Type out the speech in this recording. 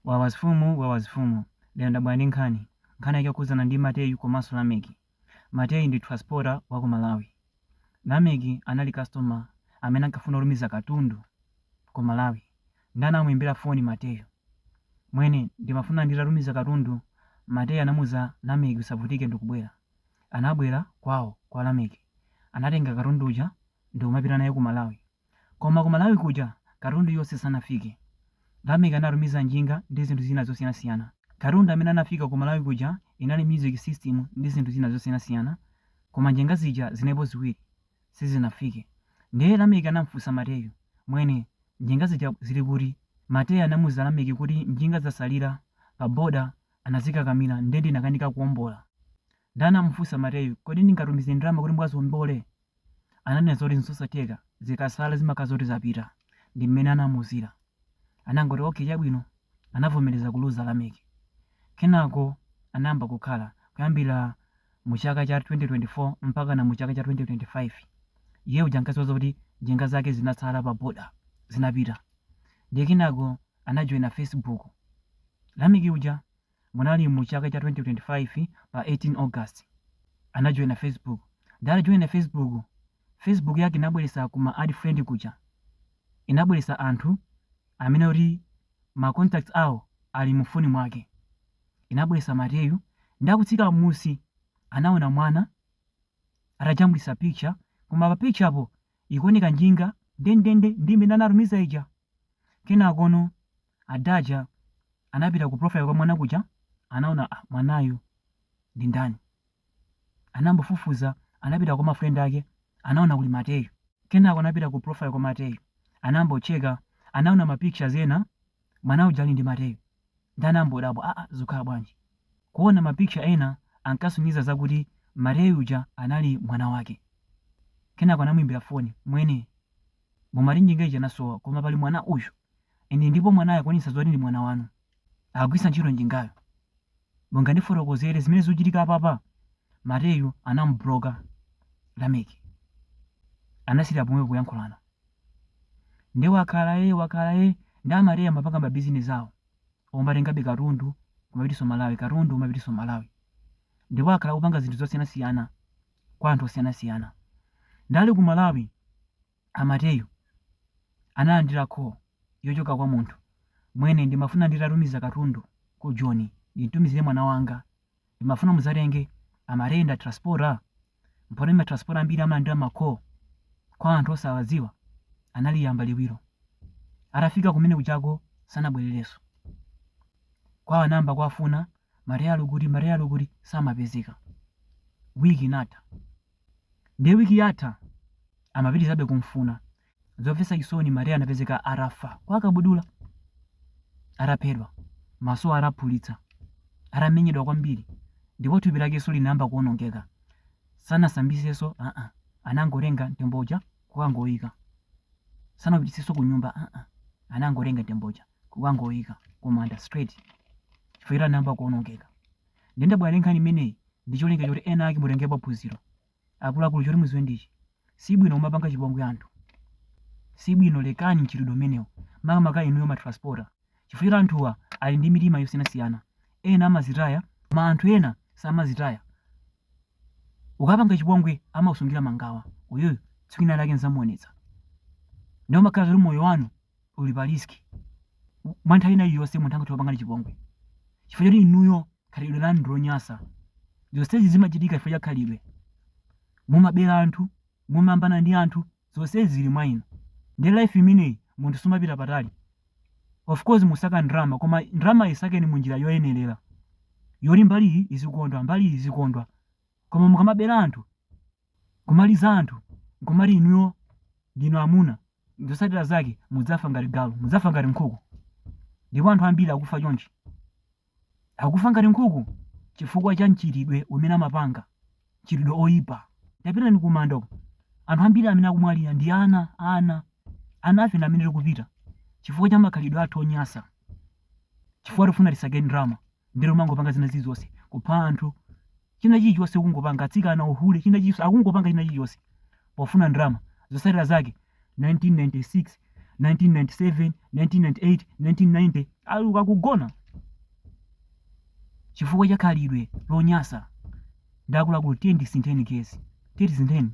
wawazifumu lero ndabwera ndi nkhani yakukhudzana ndi Mateyu komanso Lameki. Mateyu ndi transporter wa ku Malawi. Lameki anali customer amene ankafuna kulumiza katundu ku Malawi. Ndani anamuimbira foni Mateyu, mwene ndimafuna nditalumiza katundu. Mateyu anamuza Lameki usavutike ndikubwera. Anabwera kwawo kwa Lameki, anatenga katundu uja ndi kumapita naye ku Malawi. Koma ku Malawi kuja katundu yonse sanafike. Lameki analumiza njinga ndi zinthu zina zosiyanasiyana. Katundu amene anafika ku Malawi kuja inali music system ndi zinthu zina zosiyanasiyana, koma njinga zija zinepo ziwiri sizinafike. Ndiye Lameki anamfunsa Mateyu, mwene njinga zija zili kuti? Mateyu anamuza Lameki kuti njinga zasalira pa boda anazikakamira ndende nakanika kuombola. Ndana anamufunsa Mateyu, kodi ndingatumize ndalama kuti mwazombole? Ananena zoti nzosatheka, zikasala zimakhala zoti zapita. Ndi mmene anamuzira. Anangoti okay chabwino, anavomereza kuluza Lameki. Kenako anayamba kukhala kuyambira mu chaka cha 2024 mpaka na mu chaka cha 2025. Iye uja ankaziwa kuti njinga zake zinatsala pa boda zinapita. Ndiye kenako anajoina Facebook. Lameki uja munali mu chaka cha 2025 pa 18 August anajoina Facebook. Ndali joina Facebook yake inabweresa kuma add friend kuja. Inabweresa anthu amene uri ma contacts awo ali mufoni mwake. Inabweresa Mateyu ndakutsika musi anaona mwana atajambulisa picture, koma pa picture apo ikuoneka njinga ndendende ndi mmene analumiza ija. Kenakono adaja anapita ku profile kwa mwana kuja, anaona mwanayu ndi ndani. Anambofufuza, anapita kwa mafriend ake, anaona kuli Mateyu. Kenako anapita ku profile kwa Mateyu, anambocheka, anaona ma pictures ena mwana uja ali ndi Mateyu. Ndana ambodabo zukhala bwanji. Kuona ma picture ena ankasuniza zakuti Mateyu uja anali mwana wake. Kenako anamuimbira foni, mwene mumali njinga ija nasowa, koma pali mwana uyu ine ndipo mwanayo akuonesa zoti ndi mwana wanu, akugwisa ntchito njingayo. Mungandifotokozere zimene zikuchitika apapa. Mateyu anamubloka Lameki, anasira pomwe kuyankhulana. Ndi wakhala ye ndi Mateyu amapanga ma business awo ombatengabe katundu kumapitiso Malawi, katundu kumapitiso Malawi. Ndipo akhala kupanga zinthu zosiyanasiyana kwa anthu osiyanasiyana. Ndali ku Malawi Mateyu analandira call yochoka kwa munthu, mwene ndimafuna nditalumiza katundu ku John, nditumizire mwana wanga, ndimafuna muzatenge amarenda transporter. Mpone ma transporter ambiri amalandira ma call kwa anthu osawadziwa. Analiyamba liwiro. Atafika kumene kuchako sanabwerereso. Kwa anamba kwafuna Mateyu kuti samapezeka. Wiki inatha. Ndiye wiki yatha amapitizabe kumfuna. Zomvetsa chisoni Mateyu anapezeka arafa kwa kabudula. Araphedwa, maso araphulitsa, aramenyedwa kwambiri, ndipo thupi lakenso linayamba kuonongeka. Sanasambisenso, anangotenga temboja kukangoyika. Sanapitisenso ku nyumba, anangotenga temboja kukangoyika kumanda straight. Chifukwa anayamba kuonongeka. Ndenda bwera nkhani imeneyi ndi cholinga choti ena ake mutengepo phunziro. Akuluakulu choti muziwe ndichi, sibwino umapanga chipongwe anthu. Sibwino lekani mchitidwe umenewo, makamaka inuyo ma transporter. Chifukwa anthuwa ali ndi mitima yosiyanasiyana. Ena amazitaya, koma anthu ena samazitaya. Ukapanga chipongwe amausungira mangawa, uyoyo tsiku lina lake nzamuonetsa. Ndiwo makhala zoti moyo wanu uli pa riski. Mwa nthawi ina iliyonse munthu angathe kupanga chipongwe. Chifukwa choti inuyo khalidwe lanu ndi lonyasa. Zonsezi zimachitika chifukwa cha khalidwe. Mumabera anthu, mumambana ndi anthu, zonsezi zili mwa inu. Ndi life imeneyi munthu sumapita patali. Of course musaka ndrama, koma ndrama isakeni munjira yoyenerera. Yoli mbali iyi izikondwa, mbali iyi izikondwa. Koma mukamabera anthu, kumaliza anthu, nkumati inuyo ndinu amuna, zosatira zake mudzafa ngati galu, mudzafa ngati nkhuku. Ndipo anthu ambiri akufa chonchi. Akufa ngati nkhuku chifukwa cha mchitidwe umene amapanga, mchitidwe oyipa. Tapita ni kumanda uko. Anthu ambiri amene akumwalira ndi ana afe amene tikupita. Chifukwa cha makhalidwe athu onyasa. Chifukwa tikufuna tisake ndrama, ndiro mangopanga zina zilizonse, kupha anthu. China chilichonse kungopanga, atsikana uhule, china chilichonse akungopanga china chilichonse pofuna ndrama. Zosatira zake 1996, 1997, 1998, 1990 aluka kugona. chifukwa cha khalidwe lonyasa. Ndakuluakulu tiye ndisintheni kesi, tiye tisintheni.